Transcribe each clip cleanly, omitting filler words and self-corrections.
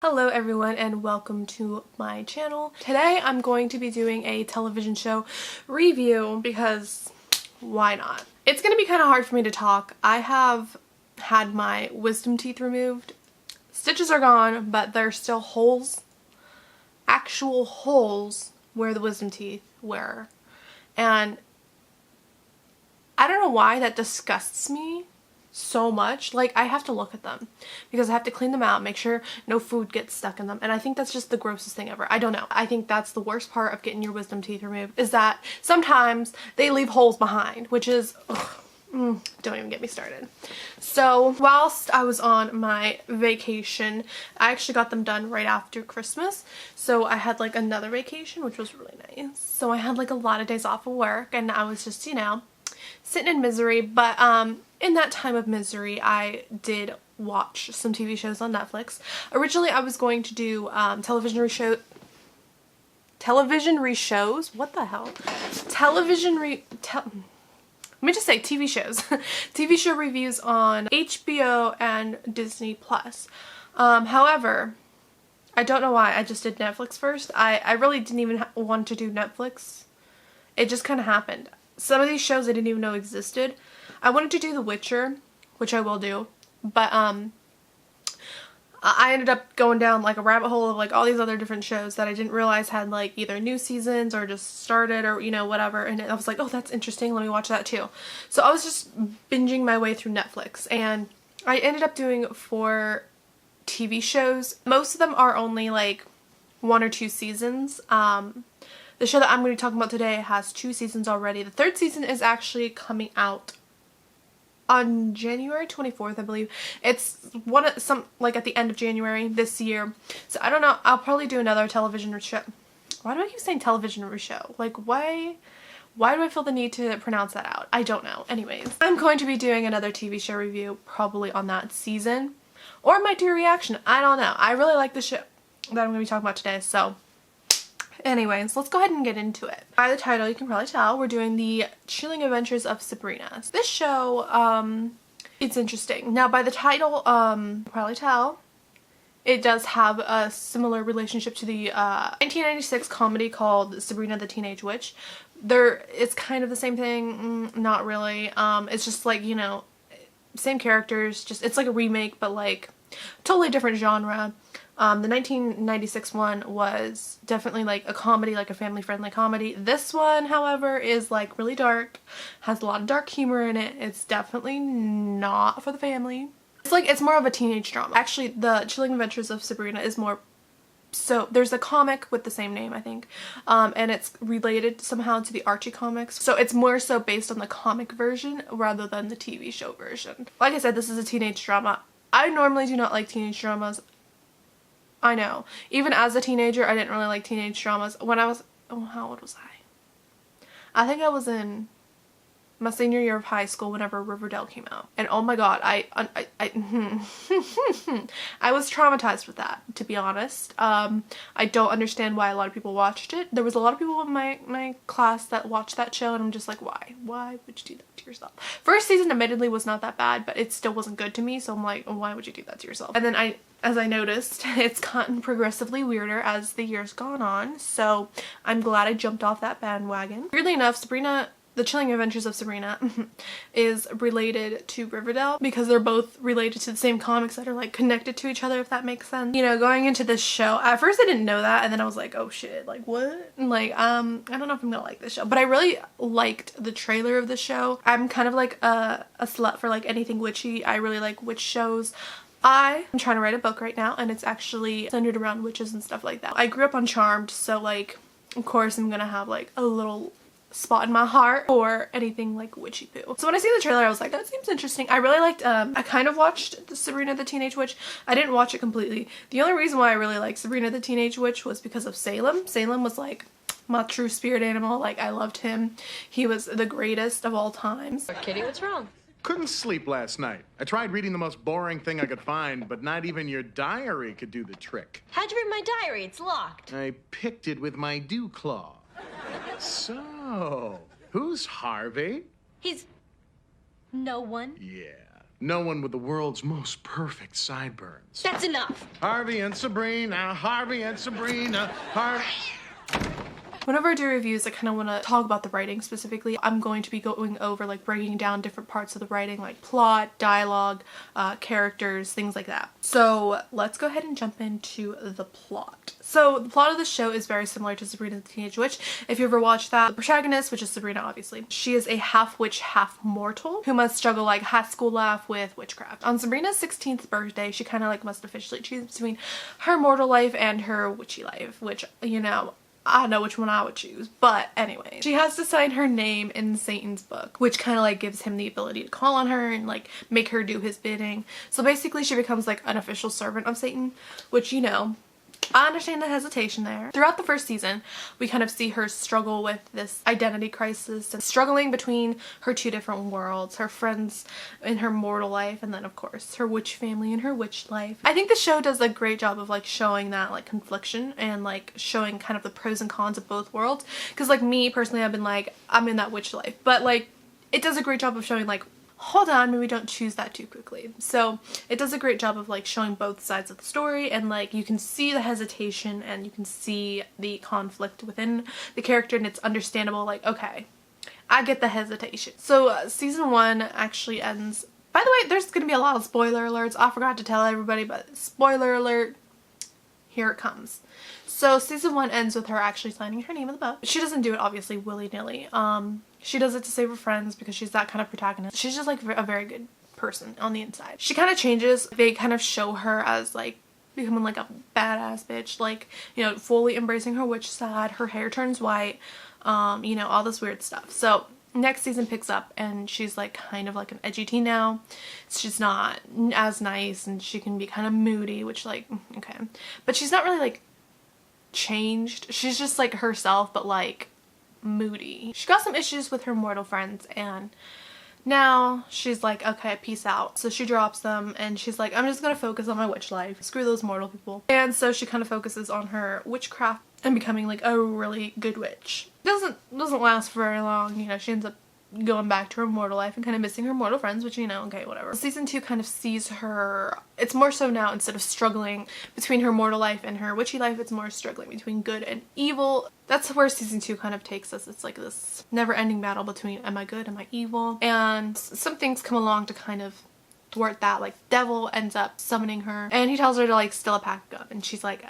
Hello everyone and welcome to my channel. Today I'm going to be doing a television show review because why not? It's going to be kind of hard for me to talk. I have had my wisdom teeth removed. Stitches are gone, but there's still holes, actual holes where the wisdom teeth were. And I don't know why that disgusts me so much. Like, I have to look at them because I have to clean them out, make sure no food gets stuck in them, and I think that's just the grossest thing ever. I don't know. I think that's the worst part of getting your wisdom teeth removed, is that sometimes they leave holes behind, which is don't even get me started. So whilst I was on my vacation, I actually got them done right after Christmas, so I had like another vacation, which was really nice. So I had like a lot of days off of work and I was just, you know, sitting in misery. But in that time of misery, I did watch some TV shows on Netflix. Originally, I was going to do television reshows. What the hell? Let me just say TV shows. TV show reviews on HBO and Disney Plus. However, I don't know why I just did Netflix first. I really didn't even want to do Netflix. It just kind of happened. Some of these shows I didn't even know existed. I wanted to do The Witcher, which I will do, but I ended up going down like a rabbit hole of like all these other different shows that I didn't realize had like either new seasons or just started or, you know, whatever, and I was like, oh, that's interesting, let me watch that too. So I was just binging my way through Netflix, and I ended up doing 4 TV shows. Most of them are only like 1 or 2 seasons. The show that I'm going to be talking about today has 2 seasons already. The 3rd season is actually coming out on January 24th, I believe. It's like at the end of January this year. So I don't know. I'll probably do another television show. Why do I keep saying television show? Like, why do I feel the need to pronounce that out? I don't know. Anyways, I'm going to be doing another TV show review probably on that season, or I might do a reaction. I don't know. I really like the show that I'm going to be talking about today, so anyways, let's go ahead and get into it. By the title, you can probably tell we're doing the Chilling Adventures of Sabrina. This show, it's interesting. Now, by the title, you can probably tell it does have a similar relationship to the 1996 comedy called Sabrina the Teenage Witch. It's kind of the same thing, not really. It's just like, you know, same characters, just it's like a remake, but like totally different genre. The 1996 one was definitely like a comedy, like a family-friendly comedy. This one, however, is like really dark, has a lot of dark humor in it. It's definitely not for the family. It's more of a teenage drama. Actually, the Chilling Adventures of Sabrina is more, so there's a comic with the same name, I think, and it's related somehow to the Archie comics. So it's more so based on the comic version rather than the TV show version. Like I said, this is a teenage drama. I normally do not like teenage dramas. I know. Even as a teenager, I didn't really like teenage dramas. When I was, oh, how old was I? I think I was in my senior year of high school whenever Riverdale came out. And oh my god, I was traumatized with that, to be honest. I don't understand why a lot of people watched it. There was a lot of people in my class that watched that show, and I'm just like, why? Why would you do that to yourself? First season admittedly was not that bad, but it still wasn't good to me, so I'm like, why would you do that to yourself? And then as I noticed, it's gotten progressively weirder as the years gone on, so I'm glad I jumped off that bandwagon. Weirdly enough, The Chilling Adventures of Sabrina is related to Riverdale because they're both related to the same comics that are like connected to each other, if that makes sense. You know, going into this show, at first I didn't know that, and then I was like, oh shit, like what? And like, I don't know if I'm gonna like this show, but I really liked the trailer of the show. I'm kind of like a slut for like anything witchy. I really like witch shows. I am trying to write a book right now, and it's actually centered around witches and stuff like that. I grew up on Charmed, so like, of course I'm gonna have like a little spot in my heart or anything like witchy poo. So when I see the trailer, I was like, that seems interesting. I really liked, I kind of watched the Sabrina the Teenage Witch. I didn't watch it completely. The only reason why I really liked Sabrina the Teenage Witch was because of Salem. Salem was like my true spirit animal. Like, I loved him. He was the greatest of all times. Kitty, what's wrong? Couldn't sleep last night. I tried reading the most boring thing I could find, but not even your diary could do the trick. How'd you read my diary? It's locked. I picked it with my dew claw. So, who's Harvey? He's no one. Yeah, No one with the world's most perfect sideburns. That's enough. Harvey and Sabrina, Harvey and Sabrina, Harvey. Whenever I do reviews, I kind of want to talk about the writing specifically. I'm going to be going over like breaking down different parts of the writing, like plot, dialogue, characters, things like that. So let's go ahead and jump into the plot. So the plot of the show is very similar to Sabrina the Teenage Witch. If you ever watched that, the protagonist, which is Sabrina obviously, she is a half witch, half mortal who must juggle like high school life with witchcraft. On Sabrina's 16th birthday, she kind of like must officially choose between her mortal life and her witchy life, which, you know, I know which one I would choose, but anyway. She has to sign her name in Satan's book, which kind of like gives him the ability to call on her and like make her do his bidding. So basically she becomes like an official servant of Satan, which, you know, I understand the hesitation there. Throughout the first season, we kind of see her struggle with this identity crisis and struggling between her two different worlds, her friends in her mortal life, and then of course her witch family in her witch life. I think the show does a great job of like showing that like confliction and like showing kind of the pros and cons of both worlds. Because like me personally, I've been like, I'm in that witch life, but like it does a great job of showing like, hold on, maybe don't choose that too quickly. So it does a great job of like showing both sides of the story, and like you can see the hesitation and you can see the conflict within the character, and it's understandable, like, okay, I get the hesitation. So season 1 actually ends, by the way, there's gonna be a lot of spoiler alerts. I forgot to tell everybody, but spoiler alert, here it comes. So season 1 ends with her actually signing her name in the book. She doesn't do it obviously willy-nilly. She does it to save her friends because she's that kind of protagonist. She's just like a very good person on the inside. She kind of changes. They kind of show her as like becoming like a badass bitch, like, you know, fully embracing her witch side. Her hair turns white, you know, all this weird stuff. So next season picks up and she's like kind of like an edgy teen now. She's not as nice and she can be kind of moody, which like, okay. But she's not really like changed. She's just like herself, but like moody. She got some issues with her mortal friends and now she's like, okay, peace out. So she drops them and she's like, I'm just gonna focus on my witch life. Screw those mortal people. And so she kind of focuses on her witchcraft and becoming like a really good witch. Doesn't last for very long, you know. She ends up going back to her mortal life and kind of missing her mortal friends, which, you know, okay, whatever. Season 2 kind of sees her, it's more so now, instead of struggling between her mortal life and her witchy life, it's more struggling between good and evil. That's where season 2 kind of takes us. It's like this never-ending battle between, am I good, am I evil? And some things come along to kind of thwart that. Like devil ends up summoning her and he tells her to like steal a pack of gum, and she's like,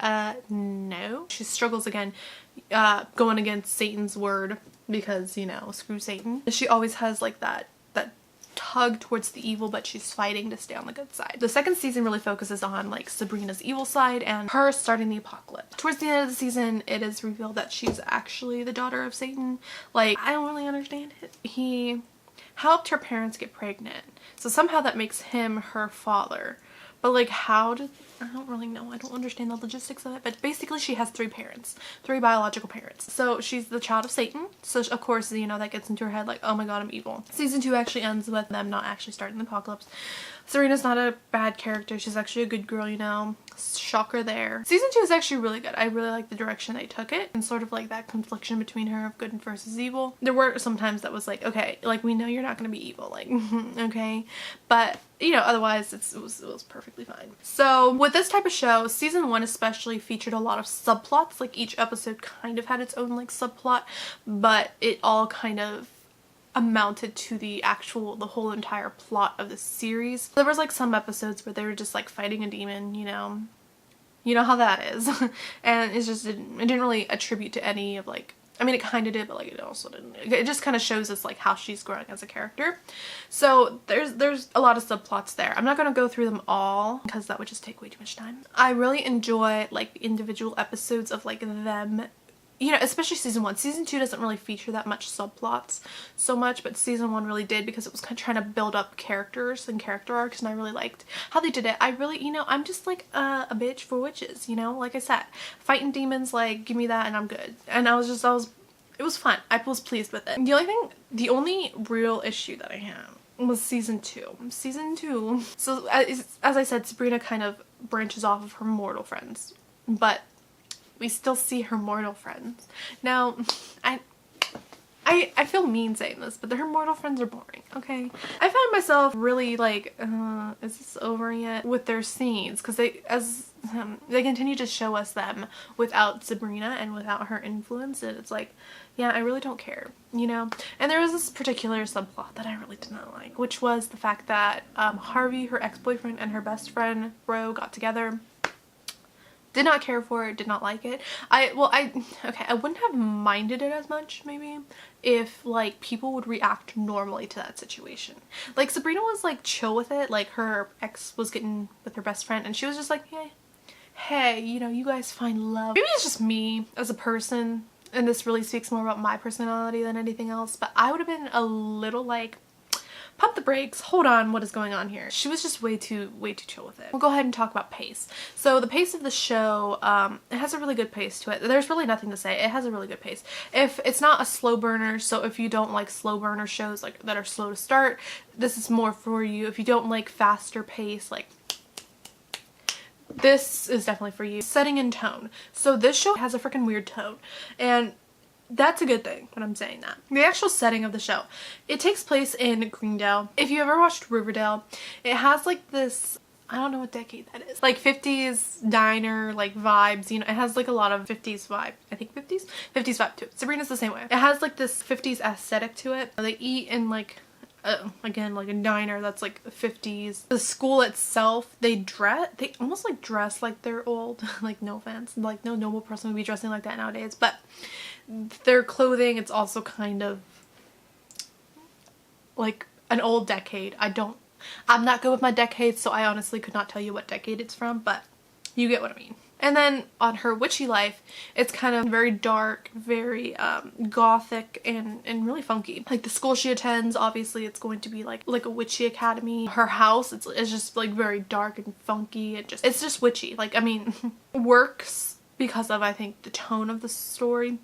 no. She struggles again, going against Satan's word because, you know, screw Satan. She always has like that tug towards the evil, but she's fighting to stay on the good side. The second season really focuses on like Sabrina's evil side and her starting the apocalypse. Towards the end of the season, it is revealed that she's actually the daughter of Satan. Like, I don't really understand it. He helped her parents get pregnant, so somehow that makes him her father. But like, how did, I don't really know. I don't understand the logistics of it, but basically she has 3 parents, 3 biological parents. So she's the child of Satan. So of course, you know, that gets into her head like, oh my god, I'm evil. Season 2 actually ends with them not actually starting the apocalypse. Serena's not a bad character. She's actually a good girl, you know. Shocker there. Season 2 is actually really good. I really like the direction they took it and sort of like that confliction between her of good versus evil. There were some times that was like, okay, like we know you're not gonna be evil, like, okay. But, you know, otherwise it was perfectly fine. So with this type of show, season 1 especially featured a lot of subplots. Like each episode kind of had its own like subplot, but it all kind of amounted to the whole entire plot of the series. There was like some episodes where they were just like fighting a demon, you know how that is. And it didn't really attribute to any of like, I mean it kind of did, but like it also didn't. It just kind of shows us like how she's growing as a character. So there's a lot of subplots there. I'm not going to go through them all because that would just take way too much time. I really enjoy like the individual episodes of like them, you know, especially season 1. Season 2 doesn't really feature that much subplots so much, but season 1 really did because it was kind of trying to build up characters and character arcs, and I really liked how they did it. I really, you know, I'm just like a bitch for witches, you know, like I said, fighting demons, like give me that and I'm good. And it was fun. I was pleased with it. The only real issue that I have was season 2. Season 2. So as I said, Sabrina kind of branches off of her mortal friends, but we still see her mortal friends. Now, I I feel mean saying this, but her mortal friends are boring, okay? I find myself really like, is this over yet? With their scenes, because they continue to show us them without Sabrina and without her influence, and it's like, yeah, I really don't care, you know? And there was this particular subplot that I really did not like, which was the fact that Harvey, her ex-boyfriend, and her best friend, Bro, got together. Did not care for it, did not like it. I wouldn't have minded it as much, maybe, if, like, people would react normally to that situation. Like, Sabrina was, like, chill with it. Like, her ex was getting with her best friend, and she was just like, hey, you know, you guys find love. Maybe it's just me as a person, and this really speaks more about my personality than anything else, but I would have been a little, like, pump the brakes, hold on, what is going on here? She was just way too chill with it. We'll go ahead and talk about pace. So the pace of the show, it has a really good pace to it. There's really nothing to say. It has a really good pace. If it's not a slow burner, so if you don't like slow burner shows like that are slow to start, this is more for you. If you don't like faster pace, like, this is definitely for you. Setting and tone. So this show has a freaking weird tone, and that's a good thing when I'm saying that. The actual setting of the show, it takes place in Greendale. If you ever watched Riverdale, it has like this, I don't know what decade that is, like 50s diner like vibes, you know, it has like a lot of 50s vibe. I think 50s vibe to it. Sabrina's the same way. It has like this 50s aesthetic to it. They eat in like again, like a diner that's like 50s. The school itself, they almost like dress like they're old. Like, no offense, like no normal person would be dressing like that nowadays, but their clothing, it's also kind of like an old decade. I'm not good with my decades, so I honestly could not tell you what decade it's from, but you get what I mean. And then on her witchy life, it's kind of very dark, very gothic, and really funky. Like the school she attends, obviously it's going to be like a witchy academy. Her house, it's just like very dark and funky. It's just witchy. Like, I mean, works because of, I think, the tone of the story.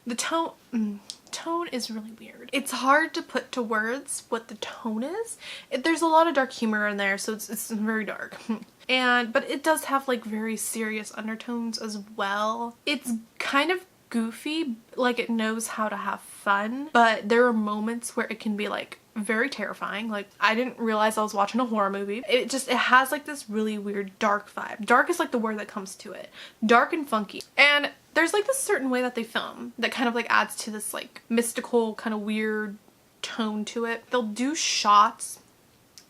The tone is really weird. It's hard to put to words what the tone is. There's a lot of dark humor in there, so it's very dark. But it does have like very serious undertones as well. It's kind of goofy, like it knows how to have fun, but there are moments where it can be like very terrifying. Like, I didn't realize I was watching a horror movie. It has like this really weird dark vibe. Dark is like the word that comes to it. Dark and funky. And there's like this certain way that they film that kind of like adds to this like mystical kind of weird tone to it. They'll do shots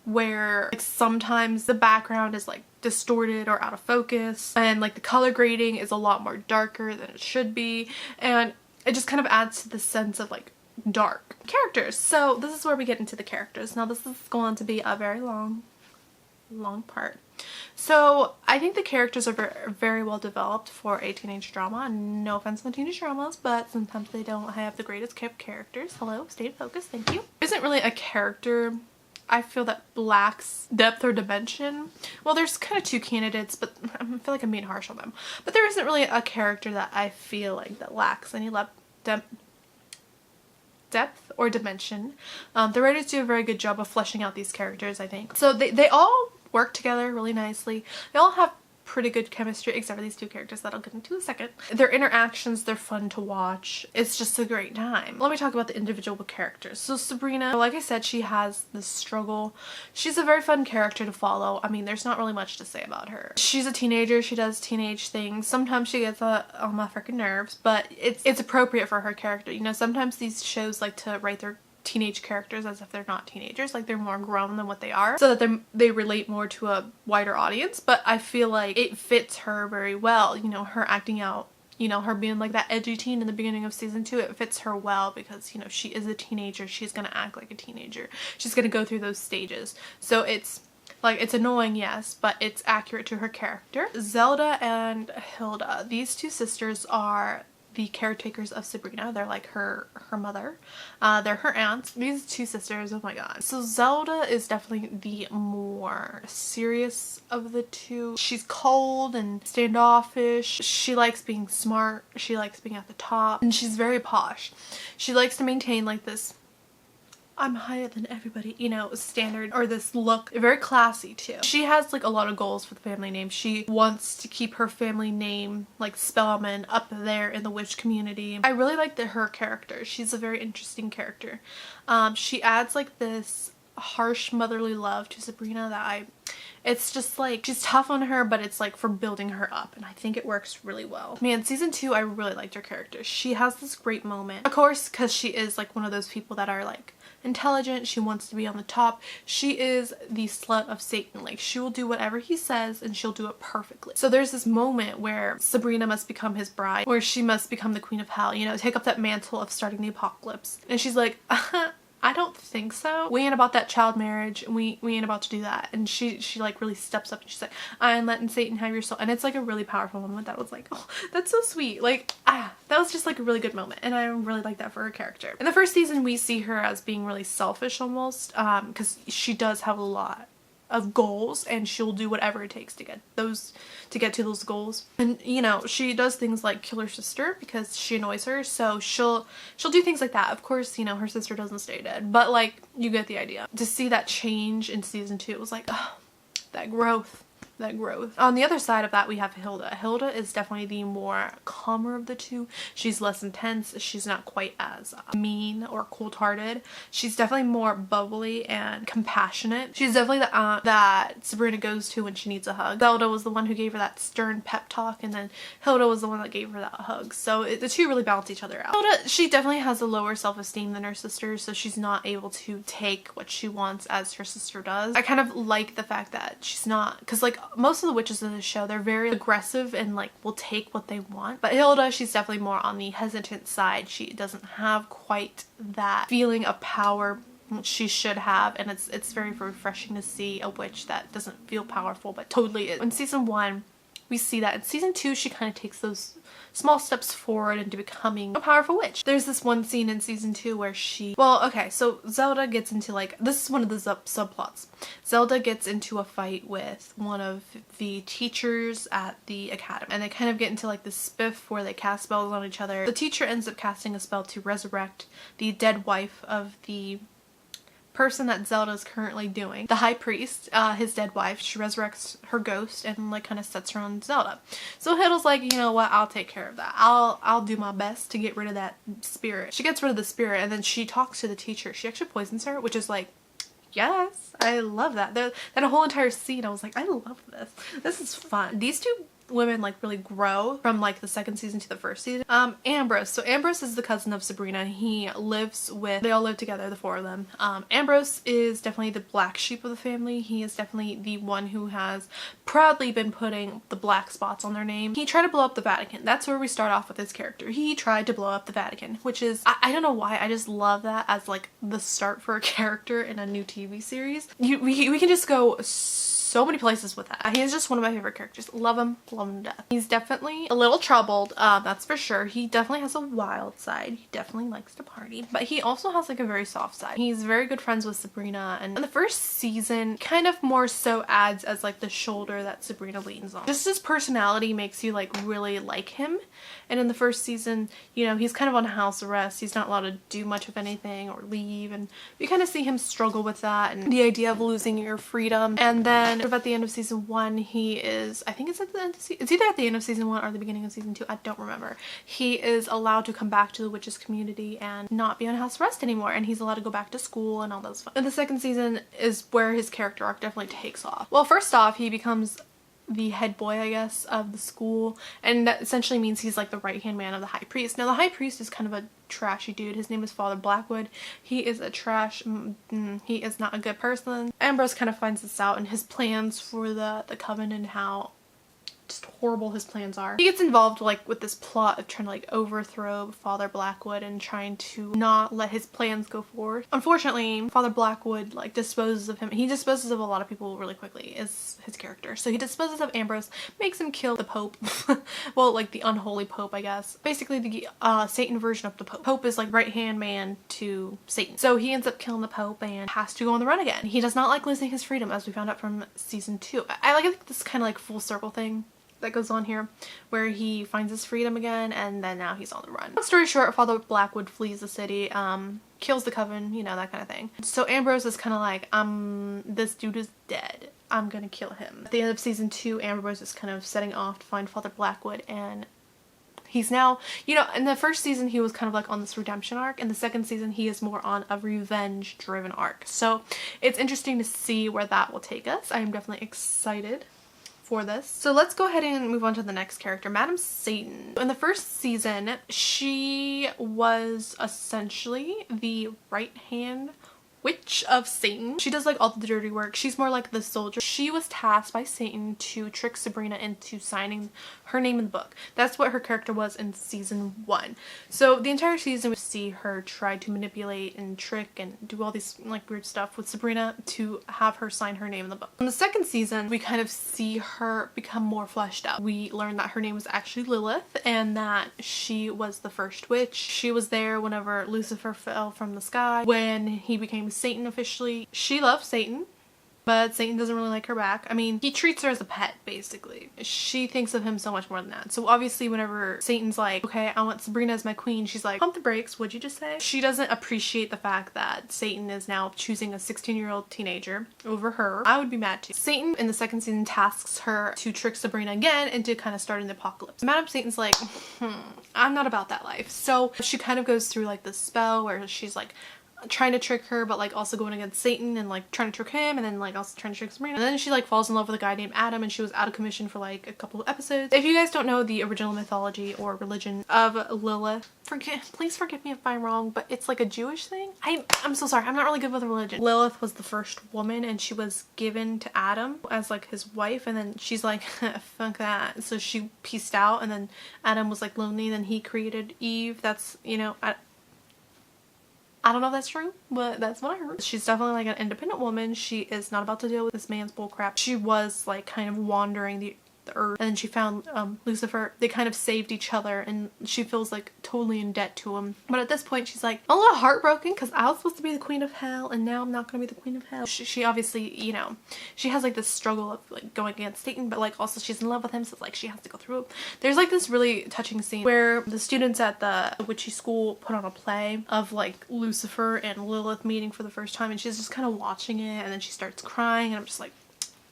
where like sometimes the background is like distorted or out of focus, and like the color grading is a lot more darker than it should be, and it just kind of adds to the sense of like dark. Characters. So this is where we get into the characters. Now this is going to be a very long part. So I think the characters are very well developed for a teenage drama. No offense to teenage dramas, but sometimes they don't have the greatest kept characters. Hello, stay focused, thank you. There isn't really a character I feel that lacks depth or dimension. Well, there's kind of two candidates, but I feel like I'm being harsh on them. But there isn't really a character that I feel like that lacks any depth or dimension. The writers do a very good job of fleshing out these characters, I think. So they all work together really nicely. They all have pretty good chemistry, except for these two characters that I'll get into in a second. Their interactions, they're fun to watch. It's just a great time. Let me talk about the individual characters. So Sabrina, like I said, she has this struggle. She's a very fun character to follow. I mean, there's not really much to say about her. She's a teenager. She does teenage things. Sometimes she gets on my freaking nerves, but it's appropriate for her character. You know, sometimes these shows like to write their teenage characters as if they're not teenagers, like they're more grown than what they are, so that they relate more to a wider audience. But I feel like it fits her very well, you know, her acting out, you know, her being like that edgy teen in the beginning of season 2, it fits her well because, you know, she is a teenager, she's gonna act like a teenager, she's gonna go through those stages. So it's like, it's annoying, yes, but it's accurate to her character. Zelda and Hilda, these two sisters are the caretakers of Sabrina. They're like her mother. They're her aunts. These two sisters, oh my god. So Zelda is definitely the more serious of the two. She's cold and standoffish. She likes being smart. She likes being at the top. And she's very posh. She likes to maintain like this I'm higher than everybody, you know, standard, or this look, very classy too. She has like a lot of goals for the family name. She wants to keep her family name, like Spellman, up there in the witch community. I really like her character. She's a very interesting character. She adds like this harsh motherly love to Sabrina that it's just like, she's tough on her, but it's like for building her up, and I think it works really well. Man, season 2, I really liked her character. She has this great moment, of course, because she is like one of those people that are like intelligent. She wants to be on the top. She is the slut of Satan. Like, she will do whatever he says and she'll do it perfectly. So there's this moment where Sabrina must become his bride, where she must become the queen of hell, you know, take up that mantle of starting the apocalypse. And she's like, I don't think so. We ain't about that child marriage. We ain't about to do that. And she like really steps up and she's like, I'm letting Satan have your soul. And it's like a really powerful moment that was like, oh, that's so sweet. Like, that was just like a really good moment. And I really like that for her character. In the first season, we see her as being really selfish almost, because she does have a lot of goals and she'll do whatever it takes to get to those goals. And you know, she does things like kill her sister because she annoys her, so she'll do things like that. Of course, you know, her sister doesn't stay dead, but like, you get the idea. To see that change in season 2, it was like, oh, that growth. On the other side of that, we have Hilda. Hilda is definitely the more calmer of the two. She's less intense. She's not quite as mean or cold-hearted. She's definitely more bubbly and compassionate. She's definitely the aunt that Sabrina goes to when she needs a hug. Zelda was the one who gave her that stern pep talk, and then Hilda was the one that gave her that hug. So the two really balance each other out. Hilda, she definitely has a lower self-esteem than her sister, so she's not able to take what she wants as her sister does. I kind of like the fact that she's not, because like most of the witches in the show, they're very aggressive and like will take what they want. But Hilda, she's definitely more on the hesitant side. She doesn't have quite that feeling of power she should have, and it's very refreshing to see a witch that doesn't feel powerful but totally is. In season 1, we see that. In season 2, she kind of takes those small steps forward into becoming a powerful witch. There's this one scene in season 2 where so Zelda gets into like, this is one of the subplots. Zelda gets into a fight with one of the teachers at the academy, and they kind of get into like this spiff where they cast spells on each other. The teacher ends up casting a spell to resurrect the dead wife of the person that Zelda is currently doing. The high priest, his dead wife, she resurrects her ghost and like kind of sets her on Zelda. So Hilda's like, you know what, I'll take care of that. I'll do my best to get rid of that spirit. She gets rid of the spirit, and then she talks to the teacher. She actually poisons her, which is like, yes, I love that. That whole entire scene, I was like, I love this. This is fun. These two women like really grow from like the second season to the first season. Ambrose. So Ambrose is the cousin of Sabrina. They all live together, the four of them. Ambrose is definitely the black sheep of the family. He is definitely the one who has proudly been putting the black spots on their name. He tried to blow up the Vatican. That's where we start off with his character. He tried to blow up the Vatican, which is, I don't know why, I just love that as like the start for a character in a new TV series. We can just go so many places with that. He is just one of my favorite characters. Love him to death. He's definitely a little troubled, that's for sure. He definitely has a wild side. He definitely likes to party, but he also has like a very soft side. He's very good friends with Sabrina, and in the first season kind of more so adds as like the shoulder that Sabrina leans on. Just his personality makes you like really like him. And in the first season, you know, he's kind of on house arrest. He's not allowed to do much of anything or leave, and you kind of see him struggle with that and the idea of losing your freedom. And then at the end of season 1, he is, I think it's at the end of it's either at the end of season 1 or the beginning of season 2, I don't remember. He is allowed to come back to the witches community and not be on house arrest anymore, and he's allowed to go back to school and all those fun. And the second season is where his character arc definitely takes off. Well, first off, he becomes the head boy, I guess, of the school, and that essentially means he's like the right-hand man of the high priest. Now the high priest is kind of a trashy dude. His name is Father Blackwood. He is a he is not a good person. Ambrose kind of finds this out in his plans for the coven and how just horrible his plans are. He gets involved like with this plot of trying to like overthrow Father Blackwood and trying to not let his plans go forward. Unfortunately, Father Blackwood like disposes of him. He disposes of a lot of people really quickly, is his character. So he disposes of Ambrose, makes him kill the Pope. Well, like the unholy Pope, I guess. Basically the Satan version of the Pope. Pope is like right-hand man to Satan. So he ends up killing the Pope and has to go on the run again. He does not like losing his freedom, as we found out from season 2. I like this kind of like full circle thing that goes on here, where he finds his freedom again and then now he's on the run. Long story short, Father Blackwood flees the city, kills the coven, you know, that kind of thing. So Ambrose is kind of like, this dude is dead. I'm gonna kill him. At the end of season 2, Ambrose is kind of setting off to find Father Blackwood, and he's now, you know, in the first season he was kind of like on this redemption arc. In the second season he is more on a revenge driven arc. So it's interesting to see where that will take us. I am definitely excited for this. So let's go ahead and move on to the next character, Madam Satan. In the first season, she was essentially the right hand witch of Satan. She does like all the dirty work. She's more like the soldier. She was tasked by Satan to trick Sabrina into signing her name in the book. That's what her character was in season 1. So the entire season we see her try to manipulate and trick and do all these like weird stuff with Sabrina to have her sign her name in the book. In the second season, we kind of see her become more fleshed out. We learn that her name was actually Lilith and that she was the first witch. She was there whenever Lucifer fell from the sky, when he became Satan officially. She loves Satan, but Satan doesn't really like her back. I mean, he treats her as a pet, basically. She thinks of him so much more than that. So obviously whenever Satan's like, okay, I want Sabrina as my queen, she's like, pump the brakes, what'd you just say? She doesn't appreciate the fact that Satan is now choosing a 16-year-old teenager over her. I would be mad too. Satan in the second season tasks her to trick Sabrina again into kind of starting the apocalypse. Madam Satan's like, I'm not about that life. So she kind of goes through like this spell where she's like trying to trick her, but like also going against Satan and like trying to trick him, and then like also trying to trick Sabrina. And then she like falls in love with a guy named Adam, and she was out of commission for like a couple of episodes. If you guys don't know the original mythology or religion of Lilith, please forgive me if I'm wrong, but it's like a Jewish thing. I'm so sorry, I'm not really good with religion. Lilith was the first woman, and she was given to Adam as like his wife, and then she's like, fuck that. So she peaced out, and then Adam was like lonely, and then he created Eve. That's, you know, I don't know if that's true, but that's what I heard. She's definitely like an independent woman. She is not about to deal with this man's bullcrap. She was like kind of wandering the earth, and then she found Lucifer. They kind of saved each other, and she feels like totally in debt to him. But at this point she's like a little heartbroken because I was supposed to be the queen of hell, and now I'm not gonna be the queen of hell. She obviously, you know, she has like this struggle of like going against Satan, but like also she's in love with him, so it's like she has to go through it. There's like this really touching scene where the students at the witchy school put on a play of like Lucifer and Lilith meeting for the first time, and she's just kind of watching it, and then she starts crying, and I'm just like,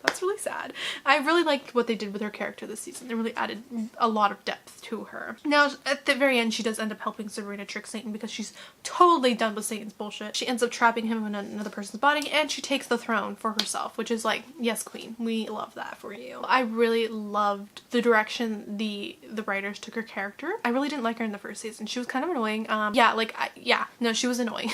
that's really sad. I really liked what they did with her character this season. They really added a lot of depth to her. Now, at the very end, she does end up helping Sabrina trick Satan because she's totally done with Satan's bullshit. She ends up trapping him in another person's body, and she takes the throne for herself, which is like, yes, queen, we love that for you. I really loved the direction the writers took her character. I really didn't like her in the first season. She was kind of annoying. No, she was annoying.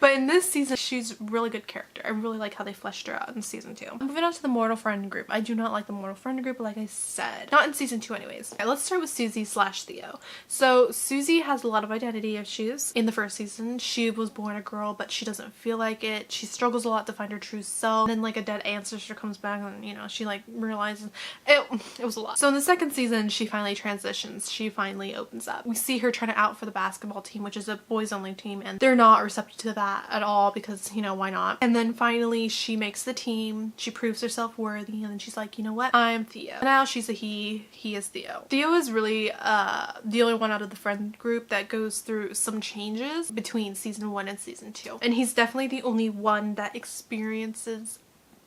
But in this season, she's a really good character. I really like how they fleshed her out in season 2. Moving on to the mortal friend group. I do not like the mortal friend group, like I said. Not in season 2 anyways. Okay, let's start with Susie / Theo. So Susie has a lot of identity issues. In the first season, she was born a girl, but she doesn't feel like it. She struggles a lot to find her true self. And then like a dead ancestor comes back, and you know, she like realizes it was a lot. So in the second season, she finally transitions. She finally opens up. We see her trying to out for the basketball team, which is a boys only team, and they're not receptive to that at all because, you know, why not? And then finally she makes the team. She proves herself worthy, and then she's like, you know what, I'm Theo. Now she's a he is Theo. Theo is really the only one out of the friend group that goes through some changes between season 1 and season 2, and he's definitely the only one that experiences,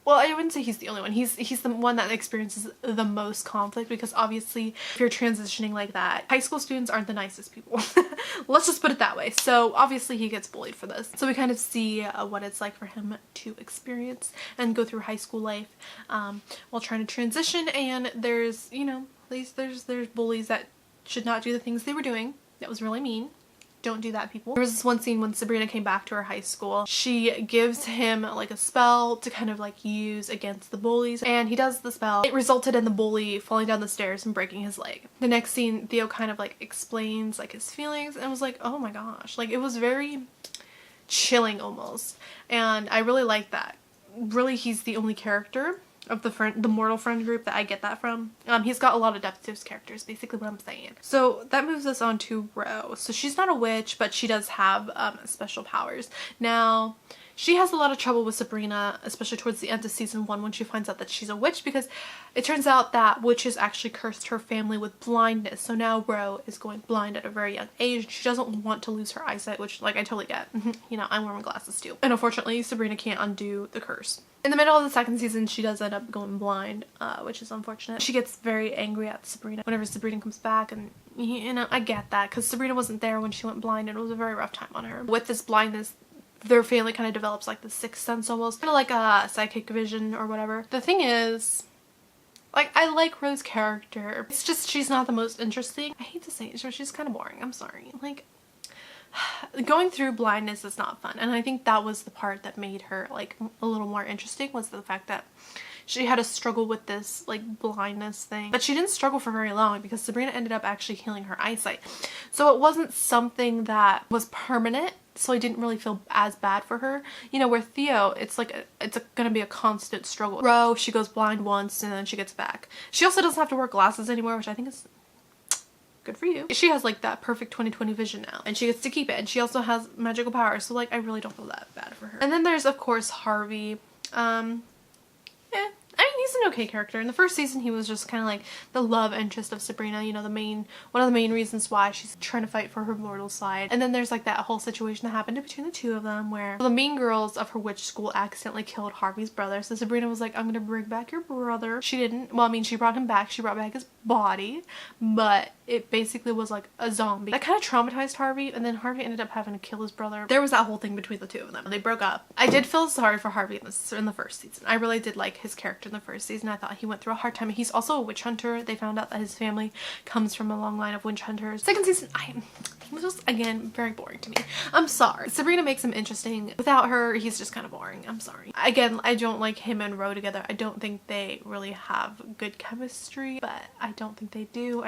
well, I wouldn't say he's the only one. He's the one that experiences the most conflict, because obviously if you're transitioning like that, high school students aren't the nicest people. Let's just put it that way. So obviously he gets bullied for this. So we kind of see what it's like for him to experience and go through high school life while trying to transition. And there's, you know, there's bullies that should not do the things they were doing. That was really mean. Don't do that, people. There was this one scene when Sabrina came back to her high school. She gives him like a spell to kind of like use against the bullies, and he does the spell. It resulted in the bully falling down the stairs and breaking his leg. The next scene, Theo kind of like explains like his feelings, and I was like, oh my gosh, like it was very chilling almost, and I really liked that. Really, he's the only character of the mortal friend group that I get that from. He's got a lot of depth to his characters, basically what I'm saying. So that moves us on to Rose. So she's not a witch, but she does have special powers. Now, She has a lot of trouble with Sabrina, especially towards the end of season 1 when she finds out that she's a witch, because it turns out that witches actually cursed her family with blindness. So now Ro is going blind at a very young age. She doesn't want to lose her eyesight, which, like, I totally get. You know, I'm wearing glasses too. And unfortunately, Sabrina can't undo the curse. In the middle of the second season, she does end up going blind, which is unfortunate. She gets very angry at Sabrina whenever Sabrina comes back, and you know, I get that, because Sabrina wasn't there when she went blind, and it was a very rough time on her. With this blindness, their family kind of develops like the sixth sense almost, kind of like a psychic vision or whatever. The thing is, like, I like Ro's character. It's just she's not the most interesting. I hate to say it, she's kind of boring. I'm sorry. Like, going through blindness is not fun, and I think that was the part that made her like a little more interesting, was the fact that she had to struggle with this like blindness thing. But she didn't struggle for very long, because Sabrina ended up actually healing her eyesight. So it wasn't something that was permanent, so I didn't really feel as bad for her. You know, where Theo, it's like gonna be a constant struggle. Ro, she goes blind once and then she gets back. She also doesn't have to wear glasses anymore, which I think is good for you. She has like that perfect 20/20 vision now, and she gets to keep it, and she also has magical powers, so like I really don't feel that bad for her. And then there's of course Harvey. I mean, he's an okay character. In the first season, he was just kind of like the love interest of Sabrina, you know, one of the main reasons why she's trying to fight for her mortal side. And then there's like that whole situation that happened between the two of them where the mean girls of her witch school accidentally killed Harvey's brother. So Sabrina was like, I'm gonna bring back your brother. She didn't. Well, I mean, she brought him back. She brought back his body, but it basically was like a zombie. That kind of traumatized Harvey, and then Harvey ended up having to kill his brother. There was that whole thing between the two of them. They broke up. I did feel sorry for Harvey in the first season. I really did like his character in the first season. I thought he went through a hard time. He's also a witch hunter. They found out that his family comes from a long line of witch hunters. Second season, he was just, again, very boring to me. I'm sorry. Sabrina makes him interesting. Without her, he's just kind of boring. I'm sorry. Again, I don't like him and Ro together. I don't think they really have good chemistry, but I don't think they do.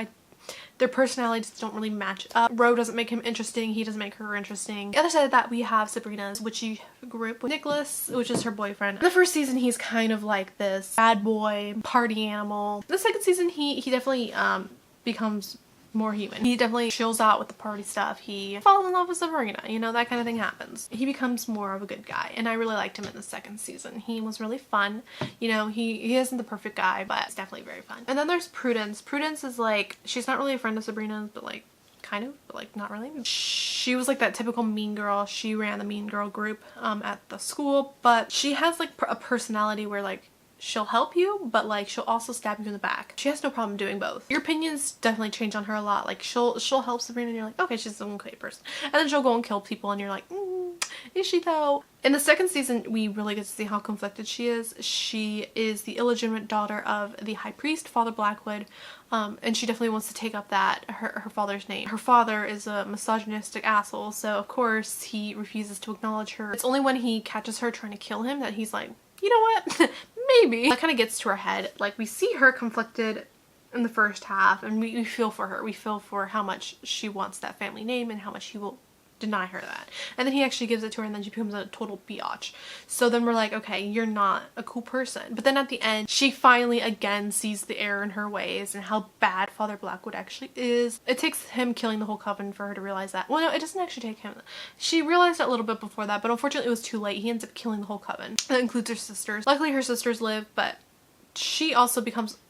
Their personalities don't really match up. Ro doesn't make him interesting. He doesn't make her interesting. The other side of that, we have Sabrina's witchy group with Nicholas, which is her boyfriend. In the first season, he's kind of like this bad boy, party animal. The second season, he definitely becomes more human. He definitely chills out with the party stuff. He falls in love with Sabrina, you know, that kind of thing happens. He becomes more of a good guy, and I really liked him in the second season. He was really fun. You know, he isn't the perfect guy, but it's definitely very fun. And then there's Prudence. Prudence is like, she's not really a friend of Sabrina's, but like kind of, but like not really. She was like that typical mean girl. She ran the mean girl group at the school, but she has like a personality where like she'll help you, but like she'll also stab you in the back. She has no problem doing both. Your opinions definitely change on her a lot. Like she'll help Sabrina and you're like, okay, she's an okay person. And then she'll go and kill people and you're like, is she though? In the second season, we really get to see how conflicted she is. She is the illegitimate daughter of the high priest, Father Blackwood, and she definitely wants to take up that, her father's name. Her father is a misogynistic asshole, so of course he refuses to acknowledge her. It's only when he catches her trying to kill him that he's like, you know what? Maybe. That kind of gets to her head. Like, we see her conflicted in the first half, and we feel for her. We feel for how much she wants that family name and how much he will deny her that. And then he actually gives it to her, and then she becomes a total biatch. So then we're like, okay, you're not a cool person. But then at the end, she finally again sees the error in her ways and how bad Father Blackwood actually is. It takes him killing the whole coven for her to realize that. Well, no, it doesn't actually take him. She realized it a little bit before that, but unfortunately it was too late. He ends up killing the whole coven. That includes her sisters. Luckily her sisters live, but she also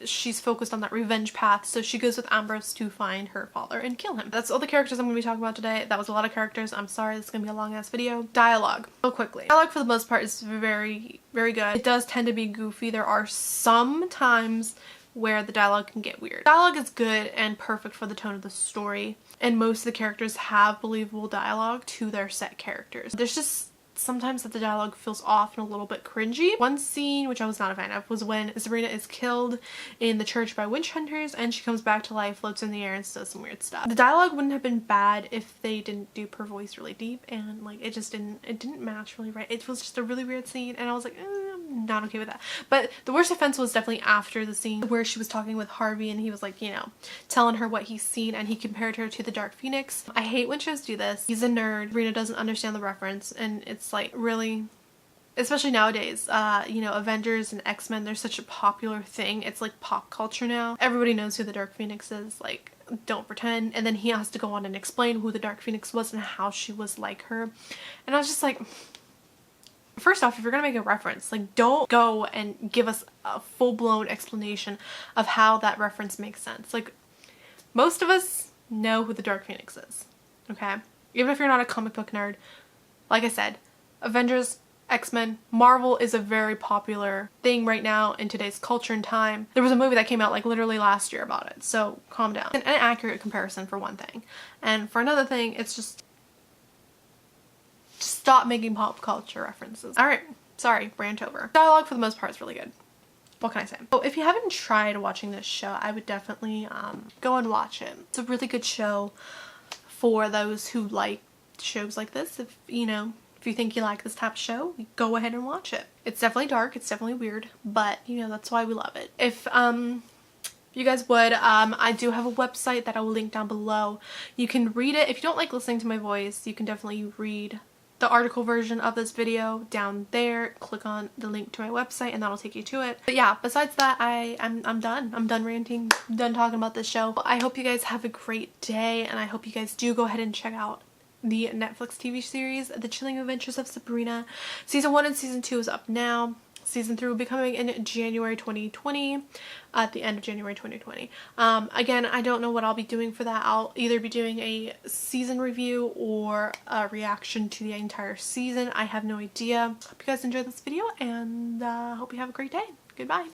she's focused on that revenge path, so she goes with Ambrose to find her father and kill him. That's all the characters I'm going to be talking about today. That was a lot of characters. I'm sorry, this is going to be a long ass video. Dialogue. Real quickly. Dialogue for the most part is very, very good. It does tend to be goofy. There are some times where the dialogue can get weird. Dialogue is good and perfect for the tone of the story, and most of the characters have believable dialogue to their set characters. There's just sometimes that the dialogue feels off and a little bit cringy. One scene, which I was not a fan of, was when Sabrina is killed in the church by witch hunters and she comes back to life, floats in the air, and does some weird stuff. The dialogue wouldn't have been bad if they didn't do her voice really deep, and like it didn't match really right. It was just a really weird scene, and I was like, I'm not okay with that. But the worst offense was definitely after the scene where she was talking with Harvey and he was like, you know, telling her what he's seen, and he compared her to the Dark Phoenix. I hate when shows do this. He's a nerd. Sabrina doesn't understand the reference, and it's like, really, especially nowadays, you know, Avengers and X-Men, they're such a popular thing. It's like pop culture now. Everybody knows who the Dark Phoenix is. Like, don't pretend. And then he has to go on and explain who the Dark Phoenix was and how she was like her. And I was just like, First off, if you're gonna make a reference, like, don't go and give us a full-blown explanation of how that reference makes sense. Like, most of us know who the Dark Phoenix is, okay? Even if you're not a comic book nerd, like I said, Avengers, X-Men, Marvel is a very popular thing right now in today's culture and time. There was a movie that came out like literally last year about it, so calm down. An accurate comparison for one thing. And for another thing, it's just stop making pop culture references. Alright, sorry, rant over. Dialogue for the most part is really good. What can I say? So if you haven't tried watching this show, I would definitely go and watch it. It's a really good show for those who like shows like this. If you think you like this type of show, go ahead and watch it. It's definitely dark, it's definitely weird, but that's why we love it. If you guys would, I do have a website that I will link down below. You can read it. If you don't like listening to my voice, you can definitely read the article version of this video down there. Click on the link to my website and that'll take you to it. But yeah, besides that, I'm done. I'm done ranting, I'm done talking about this show. I hope you guys have a great day, and I hope you guys do go ahead and check out the Netflix TV series, The Chilling Adventures of Sabrina. Season 1 and Season 2 is up now. Season 3 will be coming in January 2020, at the end of January 2020. Again, I don't know what I'll be doing for that. I'll either be doing a season review or a reaction to the entire season. I have no idea. Hope you guys enjoyed this video, and hope you have a great day. Goodbye.